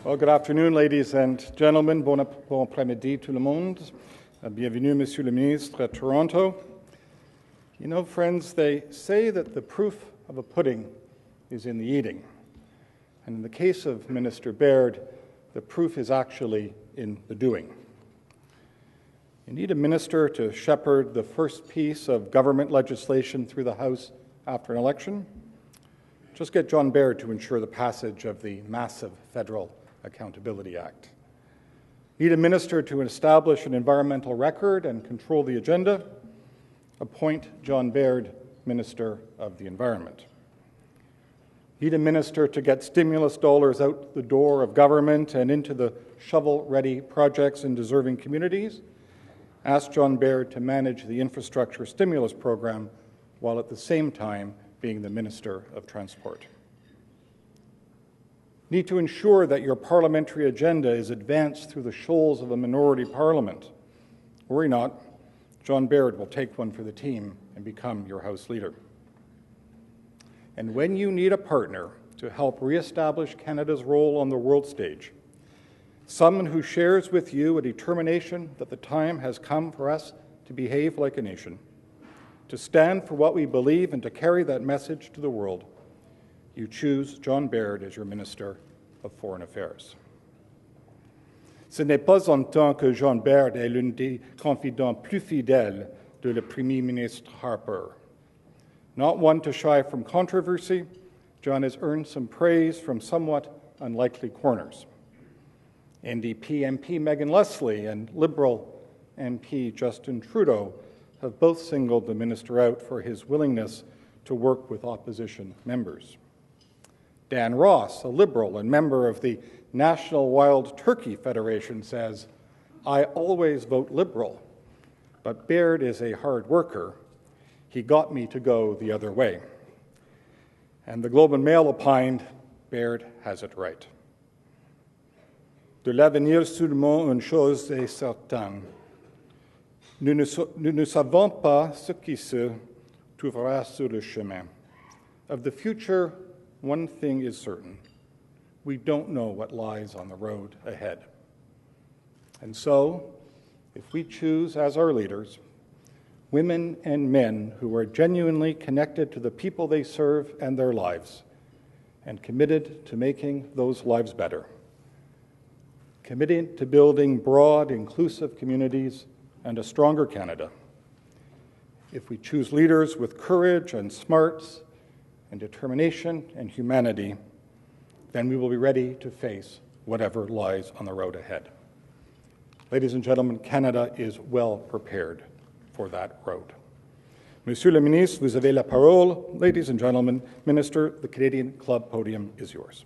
Well, good afternoon, ladies and gentlemen. Bon après-midi, tout le monde. Bienvenue, Monsieur le Ministre, at Toronto. You know, friends, they say that the proof of a pudding is in the eating. And in the case of Minister Baird, the proof is actually in the doing. You need a minister to shepherd the first piece of government legislation through the House after an election. Just get John Baird to ensure the passage of the massive Federal Accountability Act. Need a minister to establish an environmental record and control the agenda. Appoint John Baird Minister of the Environment. Need a minister to get stimulus dollars out the door of government and into the shovel-ready projects in deserving communities. Ask John Baird to manage the infrastructure stimulus program while at the same time being the Minister of Transport. Need to ensure that your parliamentary agenda is advanced through the shoals of a minority parliament. Worry not, John Baird will take one for the team and become your House leader. And when you need a partner to help re-establish Canada's role on the world stage, someone who shares with you a determination that the time has come for us to behave like a nation, to stand for what we believe and to carry that message to the world, you choose John Baird as your Minister of Foreign Affairs. Ce n'est pas en tant que John Baird est l'un des confidents plus fidèles de le Premier ministre Harper. Not one to shy from controversy, John has earned some praise from somewhat unlikely corners. NDP MP Megan Leslie and Liberal MP Justin Trudeau have both singled the minister out for his willingness to work with opposition members. Dan Ross, a Liberal and member of the National Wild Turkey Federation, says, "I always vote Liberal, but Baird is a hard worker. He got me to go the other way." And the Globe and Mail opined, Baird has it right. De l'avenir seulement une chose est certaine. Nous ne savons pas ce qui se trouvera sur le chemin. Of the future, one thing is certain. We don't know what lies on the road ahead. And so, if we choose as our leaders women and men who are genuinely connected to the people they serve and their lives, and committed to making those lives better, committed to building broad, inclusive communities and a stronger Canada, if we choose leaders with courage and smarts and determination and humanity, then we will be ready to face whatever lies on the road ahead. Ladies and gentlemen, Canada is well prepared for that road. Monsieur le Ministre, vous avez la parole. Ladies and gentlemen, Minister, the Canadian Club podium is yours.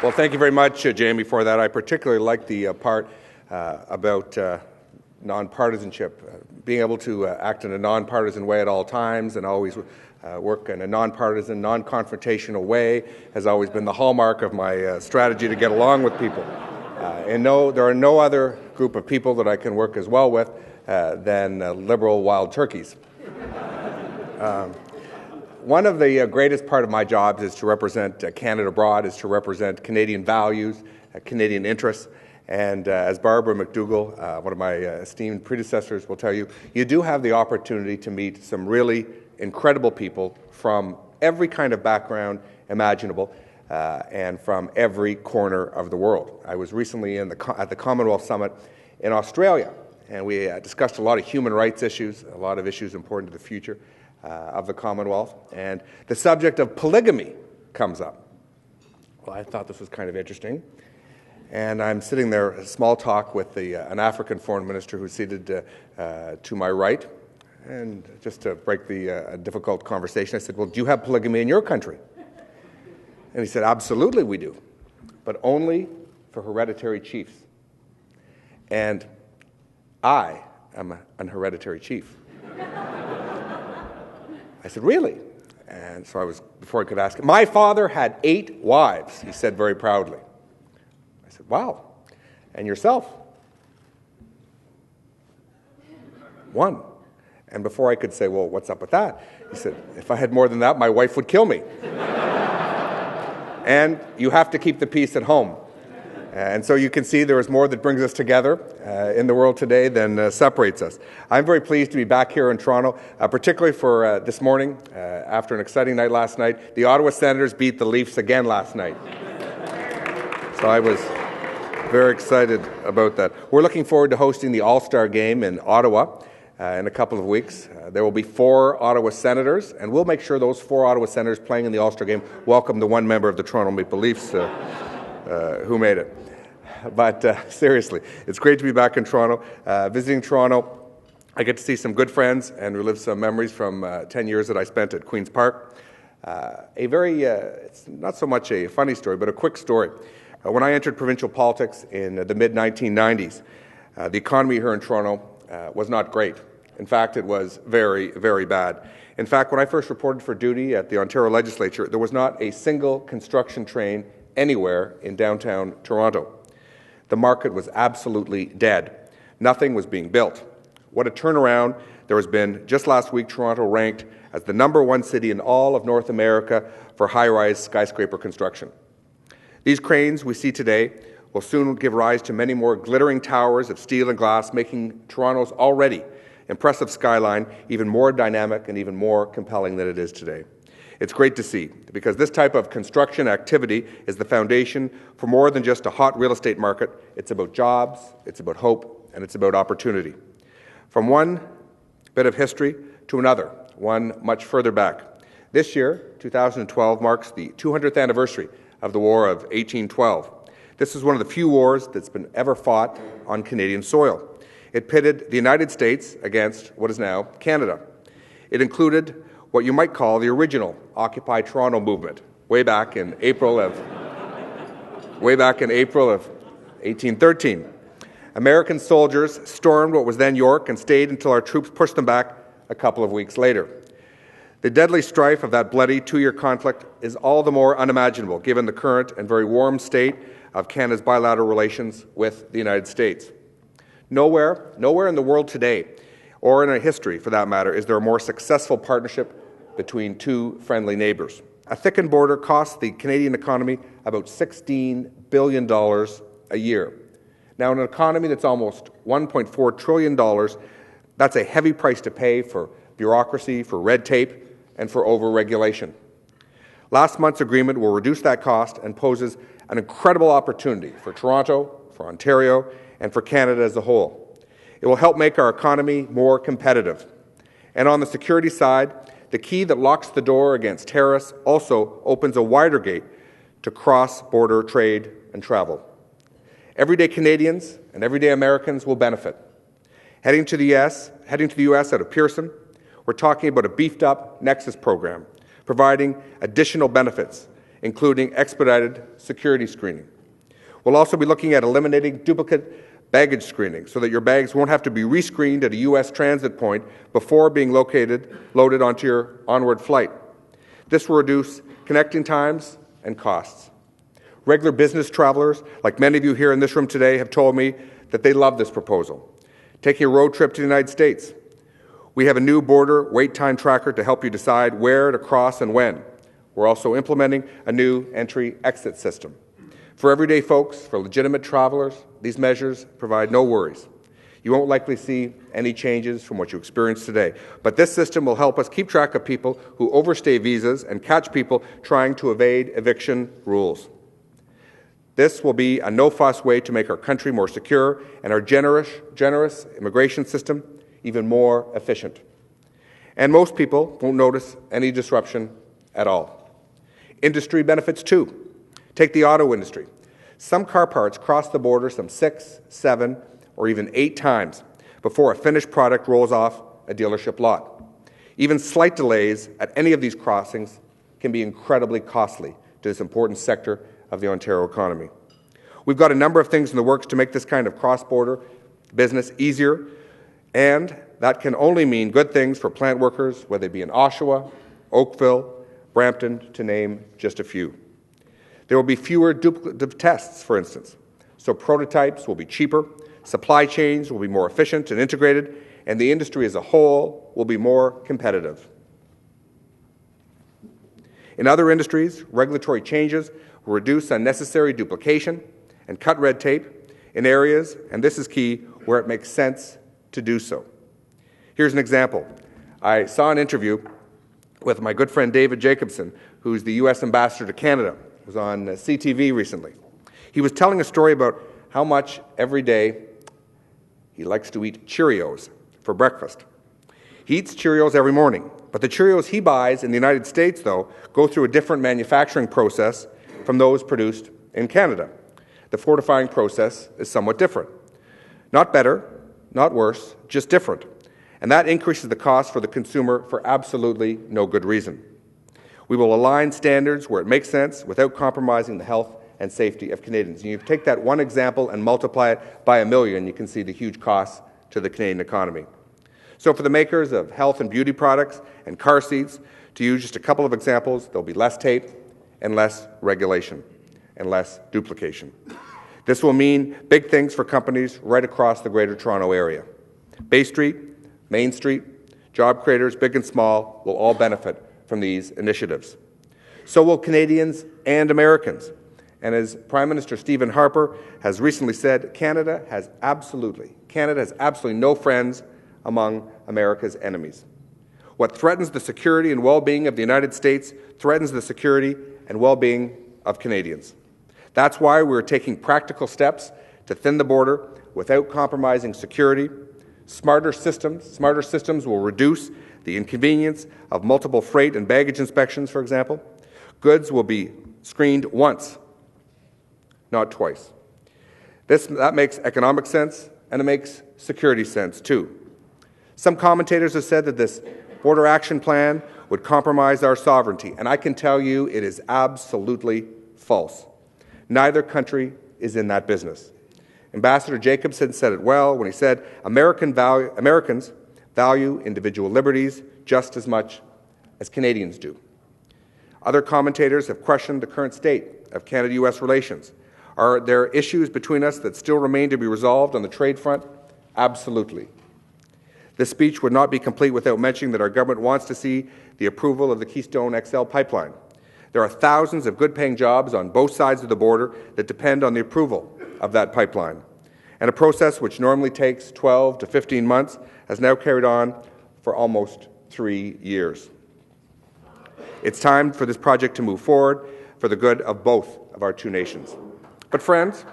Well, thank you very much, Jamie, for that. I particularly like the part about nonpartisanship, being able to act in a nonpartisan way at all times and always work in a nonpartisan, non-confrontational way has always been the hallmark of my strategy to get along with people. And no, there are no other group of people that I can work as well with than Liberal wild turkeys. One of the greatest part of my job is to represent Canada abroad, is to represent Canadian values, Canadian interests. And as Barbara McDougall, one of my esteemed predecessors, will tell you, you do have the opportunity to meet some really incredible people from every kind of background imaginable and from every corner of the world. I was recently at the Commonwealth Summit in Australia, and we discussed a lot of human rights issues, a lot of issues important to the future of the Commonwealth, and the subject of polygamy comes up. Well, I thought this was kind of interesting, and I'm sitting there, a small talk with an African foreign minister who's seated to my right, and just to break the difficult conversation, I said, "Well, do you have polygamy in your country?" And he said, "Absolutely we do, but only for hereditary chiefs." And I am an hereditary chief. I said, "Really?" And so I was, before I could ask him, "My father had 8 wives, he said very proudly. I said, "Wow. And yourself?" One. And before I could say, well, what's up with that? He said, if I had more than that, my wife would kill me. And you have to keep the peace at home. And so you can see there is more that brings us together in the world today than separates us. I'm very pleased to be back here in Toronto, particularly for this morning, after an exciting night last night. The Ottawa Senators beat the Leafs again last night. So I was very excited about that. We're looking forward to hosting the All-Star Game in Ottawa in a couple of weeks. There will be 4 Ottawa Senators, and we'll make sure those 4 Ottawa Senators playing in the All-Star Game welcome the one member of the Toronto Maple Leafs who made it. But seriously, it's great to be back in Toronto. Visiting Toronto, I get to see some good friends and relive some memories from 10 years that I spent at Queen's Park. It's not so much a funny story, but a quick story. When I entered provincial politics in the mid-1990s, the economy here in Toronto was not great. In fact, it was very, very bad. In fact, when I first reported for duty at the Ontario Legislature, there was not a single construction train anywhere in downtown Toronto. The market was absolutely dead. Nothing was being built. What a turnaround there has been. Just last week, Toronto ranked as the #1 city in all of North America for high-rise skyscraper construction. These cranes we see today will soon give rise to many more glittering towers of steel and glass, making Toronto's already impressive skyline even more dynamic and even more compelling than it is today. It's great to see, because this type of construction activity is the foundation for more than just a hot real estate market. It's about jobs, it's about hope, and it's about opportunity. From one bit of history to another, one much further back. This year, 2012, marks the 200th anniversary of the War of 1812. This is one of the few wars that's been ever fought on Canadian soil. It pitted the United States against what is now Canada. It included what you might call the original Occupy Toronto movement, way back in April of 1813. American soldiers stormed what was then York and stayed until our troops pushed them back a couple of weeks later. The deadly strife of that bloody 2-year conflict is all the more unimaginable given the current and very warm state of Canada's bilateral relations with the United States. Nowhere in the world today, or in our history for that matter, is there a more successful partnership between 2 friendly neighbours. A thickened border costs the Canadian economy about $16 billion a year. Now, in an economy that's almost $1.4 trillion, that's a heavy price to pay for bureaucracy, for red tape, and for over-regulation. Last month's agreement will reduce that cost and poses an incredible opportunity for Toronto, for Ontario, and for Canada as a whole. It will help make our economy more competitive. And on the security side, the key that locks the door against terrorists also opens a wider gate to cross-border trade and travel. Everyday Canadians and everyday Americans will benefit. Heading to the U.S. out of Pearson, we're talking about a beefed-up Nexus program, providing additional benefits, including expedited security screening. We'll also be looking at eliminating duplicate baggage screening so that your bags won't have to be rescreened at a U.S. transit point before being loaded onto your onward flight. This will reduce connecting times and costs. Regular business travelers, like many of you here in this room today, have told me that they love this proposal. Taking a road trip to the United States. We have a new border wait time tracker to help you decide where to cross and when. We're also implementing a new entry-exit system. For everyday folks, for legitimate travelers, these measures provide no worries. You won't likely see any changes from what you experience today. But this system will help us keep track of people who overstay visas and catch people trying to evade eviction rules. This will be a no-fuss way to make our country more secure and our generous immigration system even more efficient. And most people won't notice any disruption at all. Industry benefits too. Take the auto industry. Some car parts cross the border some 6, 7, or even 8 times before a finished product rolls off a dealership lot. Even slight delays at any of these crossings can be incredibly costly to this important sector of the Ontario economy. We've got a number of things in the works to make this kind of cross-border business easier, and that can only mean good things for plant workers, whether they be in Oshawa, Oakville, Brampton, to name just a few. There will be fewer duplicative tests, for instance, so prototypes will be cheaper, supply chains will be more efficient and integrated, and the industry as a whole will be more competitive. In other industries, regulatory changes will reduce unnecessary duplication and cut red tape in areas, and this is key, where it makes sense to do so. Here's an example. I saw an interview with my good friend David Jacobson, who's the U.S. ambassador to Canada. It was on CTV recently. He was telling a story about how much every day he likes to eat Cheerios for breakfast. He eats Cheerios every morning, but the Cheerios he buys in the United States, though, go through a different manufacturing process from those produced in Canada. The fortifying process is somewhat different. Not better, not worse, just different. And that increases the cost for the consumer for absolutely no good reason. We will align standards where it makes sense without compromising the health and safety of Canadians. And you take that one example and multiply it by 1 million, you can see the huge costs to the Canadian economy. So for the makers of health and beauty products and car seats, to use just a couple of examples, there'll be less tape and less regulation and less duplication. This will mean big things for companies right across the Greater Toronto Area. Bay Street, Main Street, job creators, big and small, will all benefit from these initiatives. So will Canadians and Americans. And as Prime Minister Stephen Harper has recently said, Canada has absolutely no friends among America's enemies. What threatens the security and well-being of the United States threatens the security and well-being of Canadians. That's why we're taking practical steps to thin the border without compromising security. Smarter systems will reduce the inconvenience of multiple freight and baggage inspections, for example. Goods will be screened once, not twice. That makes economic sense, and it makes security sense, too. Some commentators have said that this border action plan would compromise our sovereignty, and I can tell you it is absolutely false. Neither country is in that business. Ambassador Jacobson said it well when he said, Americans value individual liberties just as much as Canadians do. Other commentators have questioned the current state of Canada-U.S. relations. Are there issues between us that still remain to be resolved on the trade front? Absolutely. This speech would not be complete without mentioning that our government wants to see the approval of the Keystone XL pipeline. There are thousands of good-paying jobs on both sides of the border that depend on the approval of that pipeline. And a process which normally takes 12 to 15 months has now carried on for almost 3 years. It's time for this project to move forward for the good of both of our two nations. But friends,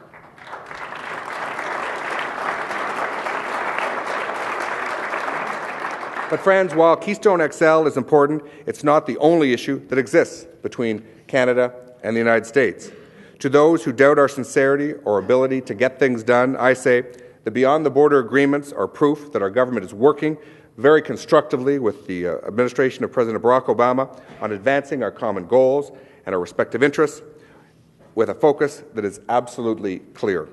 while Keystone XL is important, it's not the only issue that exists between Canada and the United States. To those who doubt our sincerity or ability to get things done, I say the beyond-the-border agreements are proof that our government is working very constructively with the administration of President Barack Obama on advancing our common goals and our respective interests with a focus that is absolutely clear.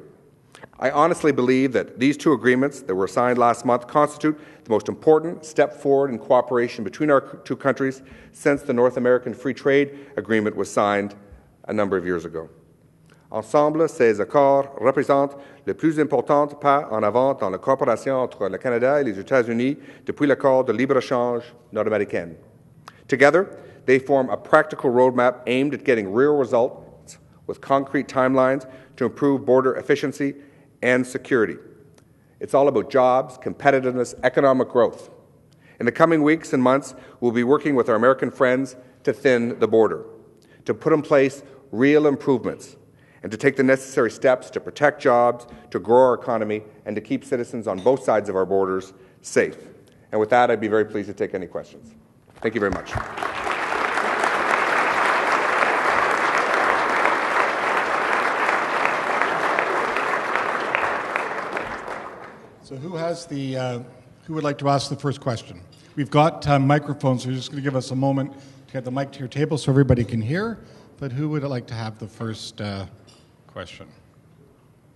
I honestly believe that these two agreements that were signed last month constitute the most important step forward in cooperation between our two countries since the North American Free Trade Agreement was signed a number of years ago. Ensemble, ces accords représentent le plus important pas en avant dans la coopération entre le Canada et les États-Unis depuis l'accord de libre-échange nord-américain. Together, they form a practical roadmap aimed at getting real results with concrete timelines to improve border efficiency and security. It's all about jobs, competitiveness, economic growth. In the coming weeks and months, we'll be working with our American friends to thin the border, to put in place real improvements, and to take the necessary steps to protect jobs, to grow our economy, and to keep citizens on both sides of our borders safe. And with that, I'd be very pleased to take any questions. Thank you very much. So who would like to ask the first question? We've got microphones, so you're just going to give us a moment to get the mic to your table so everybody can hear. But who would like to have the first question?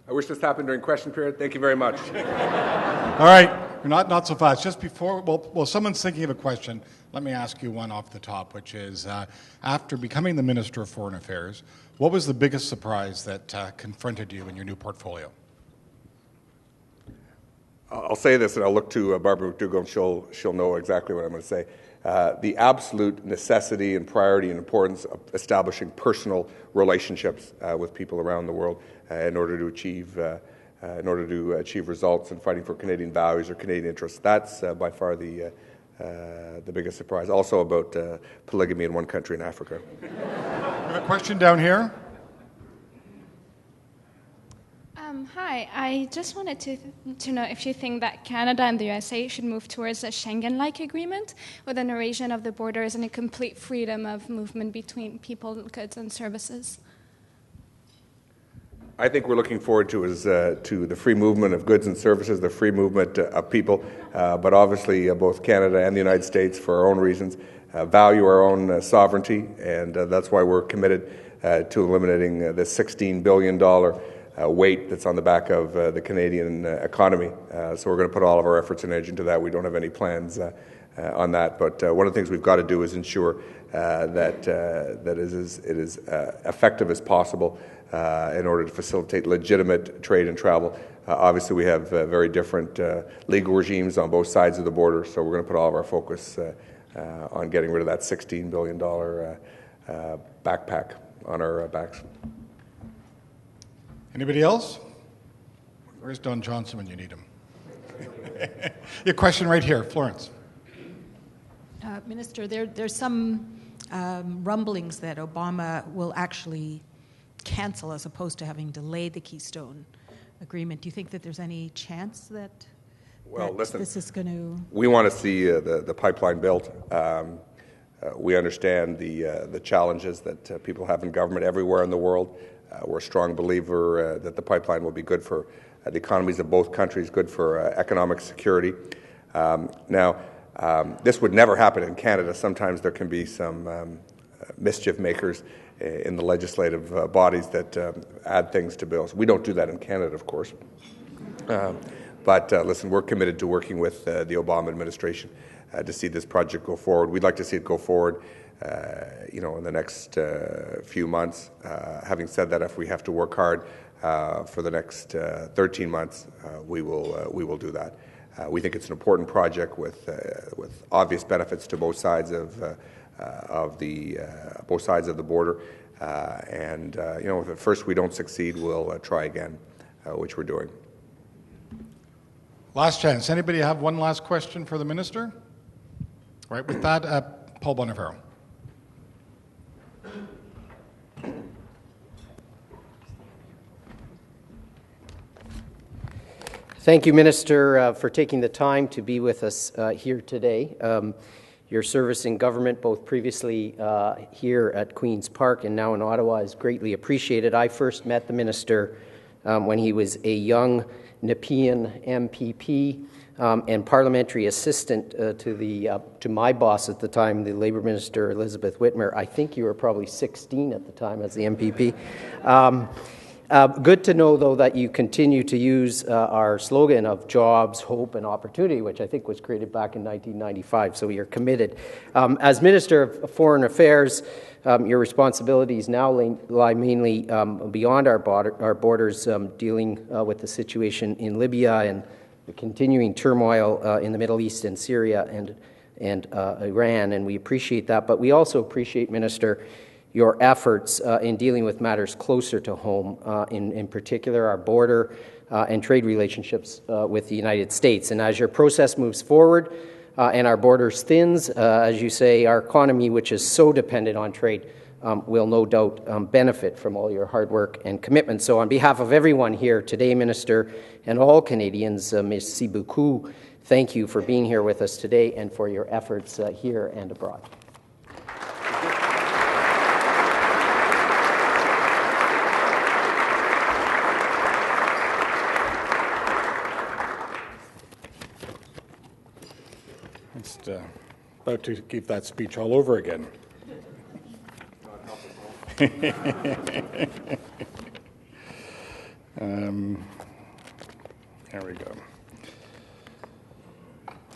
I wish this happened during question period. Thank you very much. All right, you're not so fast. Just before, well, someone's thinking of a question. Let me ask you one off the top, which is, after becoming the Minister of Foreign Affairs, what was the biggest surprise that confronted you in your new portfolio? I'll say this, and I'll look to Barbara McDougall, and she'll know exactly what I'm going to say. The absolute necessity and priority and importance of establishing personal relationships with people around the world in order to achieve results in fighting for Canadian values or Canadian interests. That's by far the biggest surprise. Also about polygamy in one country in Africa. A question down here. Hi, I just wanted to know if you think that Canada and the USA should move towards a Schengen-like agreement with an erasure of the borders and a complete freedom of movement between people, goods, and services. I think we're looking forward to the free movement of goods and services, the free movement of people, but obviously both Canada and the United States, for our own reasons, value our own sovereignty, and that's why we're committed to eliminating the $16 billion weight that's on the back of the Canadian economy. So we're going to put all of our efforts and energy into that. We don't have any plans on that, but one of the things we've got to do is ensure that it is as effective as possible in order to facilitate legitimate trade and travel. Obviously, we have very different legal regimes on both sides of the border, so we're going to put all of our focus on getting rid of that $16 billion backpack on our backs. Anybody else? Where's Don Johnson when you need him? Your question right here, Florence. Minister, there's some rumblings that Obama will actually cancel as opposed to having delayed the Keystone Agreement. Do you think that there's any chance that, this is going to... We want to see the pipeline built. We understand the challenges that people have in government everywhere in the world. We're a strong believer that the pipeline will be good for the economies of both countries, good for economic security. Now, this would never happen in Canada. Sometimes there can be some mischief makers in the legislative bodies that add things to bills. We don't do that in Canada, of course. But listen, we're committed to working with the Obama administration to see this project go forward. We'd like to see it go forward in the next few months. Having said that, if we have to work hard for the next 13 months, we will do that. We think it's an important project with obvious benefits to both sides of the border. If at first we don't succeed, we'll try again, which we're doing. Last chance. Anybody have one last question for the minister? All right. With that, Paul Bonavero. Thank you, Minister, for taking the time to be with us here today. Your service in government, both previously here at Queen's Park and now in Ottawa, is greatly appreciated. I first met the Minister when he was a young Nepean MPP and parliamentary assistant to my boss at the time, the Labour Minister, Elizabeth Whitmer. I think you were probably 16 at the time as the MPP. Good to know, though, that you continue to use our slogan of jobs, hope, and opportunity, which I think was created back in 1995, so you're committed. As Minister of Foreign Affairs, your responsibilities now lie mainly beyond our borders, dealing with the situation in Libya and the continuing turmoil in the Middle East and Syria and Iran, and we appreciate that. But we also appreciate, Minister, your efforts in dealing with matters closer to home, in particular our border and trade relationships with the United States. And as your process moves forward and our borders thins, as you say, our economy, which is so dependent on trade, will no doubt benefit from all your hard work and commitment. So on behalf of everyone here today, Minister, and all Canadians, merci beaucoup. Thank you for being here with us today and for your efforts here and abroad. Just about to give that speech all over again. There we go.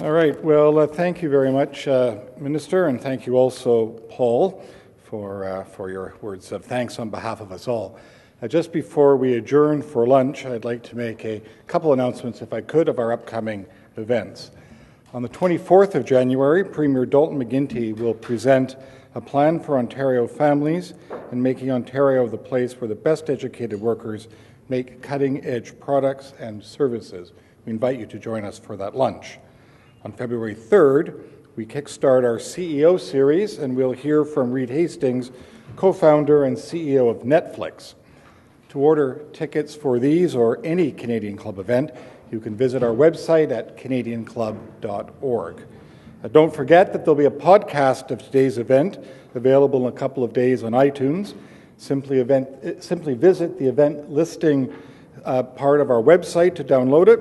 All right. Well, thank you very much, Minister, and thank you also, Paul, for your words of thanks on behalf of us all. Just before we adjourn for lunch, I'd like to make a couple announcements, if I could, of our upcoming events. On the 24th of January, Premier Dalton McGuinty will present a plan for Ontario families and making Ontario the place where the best educated workers make cutting-edge products and services. We invite you to join us for that lunch. On February 3rd, we kickstart our CEO series, and we'll hear from Reed Hastings, co-founder and CEO of Netflix. To order tickets for these or any Canadian Club event, you can visit our website at canadianclub.org. Don't forget that there'll be a podcast of today's event available in a couple of days on iTunes. Simply visit the event listing part of our website to download it.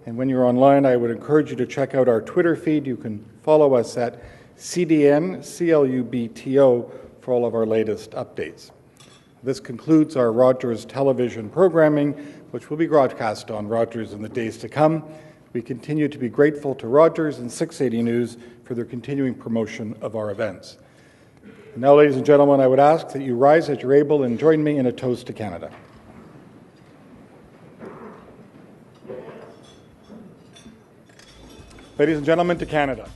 And when you're online, I would encourage you to check out our Twitter feed. You can follow us at CDNCLUBTO for all of our latest updates. This concludes our Rogers television programming, which will be broadcast on Rogers in the days to come. We continue to be grateful to Rogers and 680 News for their continuing promotion of our events. And now, ladies and gentlemen, I would ask that you rise as you're able and join me in a toast to Canada. Ladies and gentlemen, to Canada.